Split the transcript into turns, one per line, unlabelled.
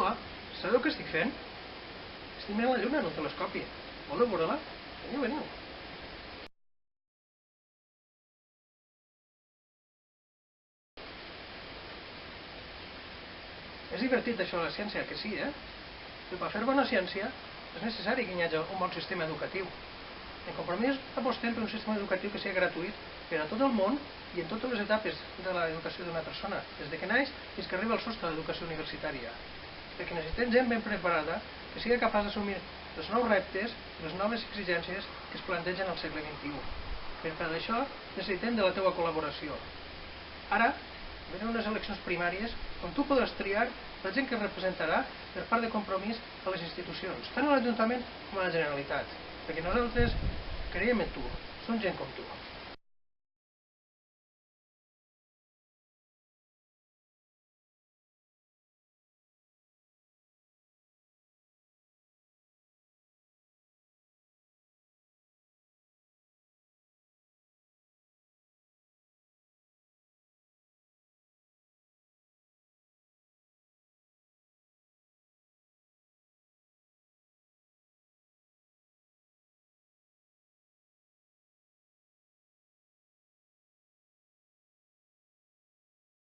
Hola, sabeu què estic fent? Estic mirant la lluna en un telescopi. Voleu veure-la? Veniu, veniu. És divertit això de la ciència, que sí, Però per fer bona ciència és necessari que hi hagi un bon sistema educatiu. En Compromís apostem per un sistema educatiu que sigui gratuït per a tot el món i en totes les etapes de l'educació d'una persona, des que naix fins que arriba al sostre de l'educació universitària. Perquè necessitem gent ben preparada que sigui capaç d'assumir els nous reptes i les noves exigències que es plantegen al segle XXI. Per això necessitem de la teva col·laboració. Ara venen unes eleccions primàries on tu podràs triar la gent que representarà per part de Compromís a les institucions, tant a l'Ajuntament com a la Generalitat, perquè nosaltres creiem en tu, som gent com tu.